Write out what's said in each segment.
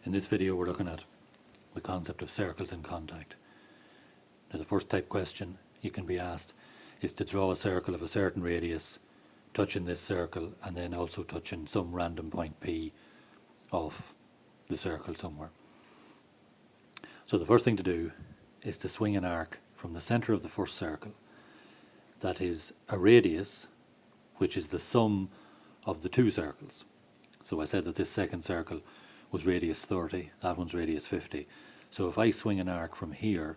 In this video we're looking at the concept of circles in contact. Now the first type question you can be asked is to draw a circle of a certain radius, touching this circle and then also touching some random point P off the circle somewhere. So the first thing to do is to swing an arc from the centre of the first circle, that is a radius which is the sum of the two circles. So I said that this second circle was radius 30, that one's radius 50. So if I swing an arc from here,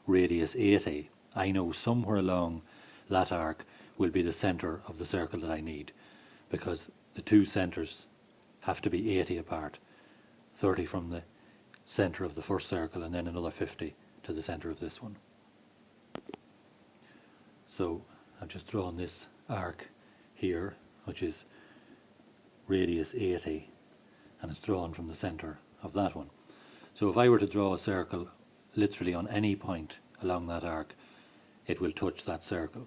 radius 80, I know somewhere along that arc will be the centre of the circle that I need, because the two centres have to be 80 apart, 30 from the centre of the first circle and then another 50 to the centre of this one. So I've just drawn this arc here, which is radius 80, and it's drawn from the centre of that one. So if I were to draw a circle literally on any point along that arc, it will touch that circle.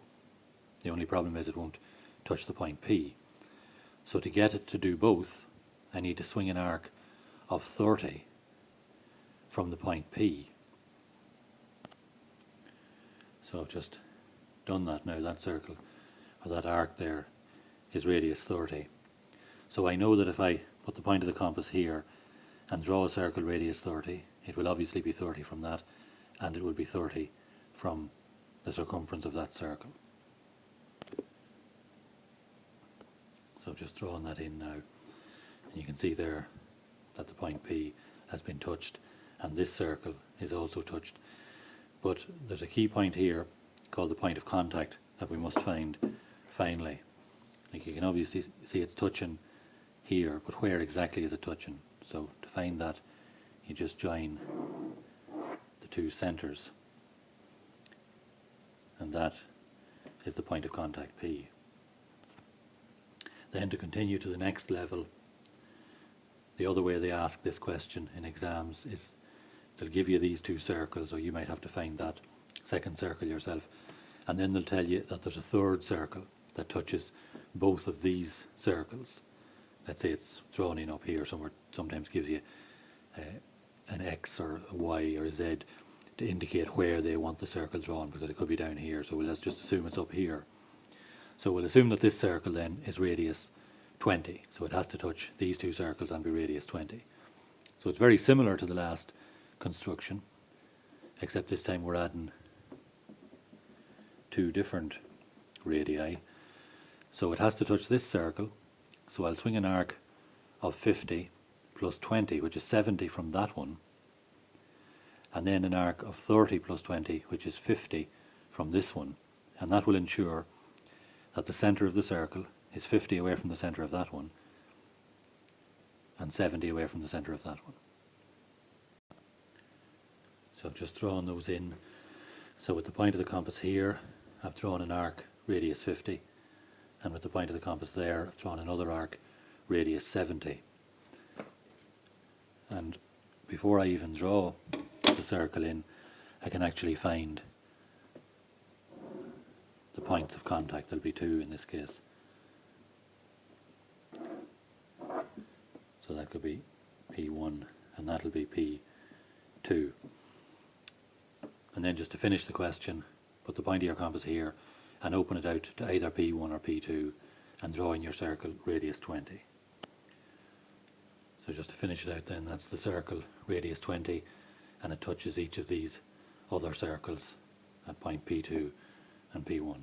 The only problem is it won't touch the point P. So to get it to do both, I need to swing an arc of 30 from the point P. So I've just done that now. That circle, or that arc there, is radius 30. So I know that if I put the point of the compass here and draw a circle radius 30, it will obviously be 30 from that, and it will be 30 from the circumference of that circle. So I've just drawn that in now, and you can see there that the point P has been touched and this circle is also touched. But there's a key point here called the point of contact that we must find finally. Like, you can obviously see it's touching here, but where exactly is it touching? So to find that, you just join the two centres, and that is the point of contact P. Then to continue to the next level, the other way they ask this question in exams is they'll give you these two circles, or you might have to find that second circle yourself, and then they'll tell you that there's a third circle that touches both of these circles. Let's say it's drawn in up here somewhere, sometimes gives you an X or a Y or a Z to indicate where they want the circle drawn, because it could be down here, so let's just assume it's up here. So we'll assume that this circle then is radius 20, so it has to touch these two circles and be radius 20. So it's very similar to the last construction, except this time we're adding two different radii. So it has to touch this circle, so I'll swing an arc of 50 plus 20, which is 70 from that one, and then an arc of 30 plus 20, which is 50 from this one, and that will ensure that the centre of the circle is 50 away from the centre of that one and 70 away from the centre of that one. So I've just drawn those in. So with the point of the compass here, I've drawn an arc radius 50, and with the point of the compass there, I've drawn another arc radius 70. And before I even draw the circle in, I can actually find the points of contact. There'll be two in this case. So that could be P1 and that'll be P2. And then just to finish the question, put the point of your compass here and open it out to either P1 or P2 and draw in your circle radius 20. So just to finish it out then, that's the circle radius 20, and it touches each of these other circles at point P2 and P1.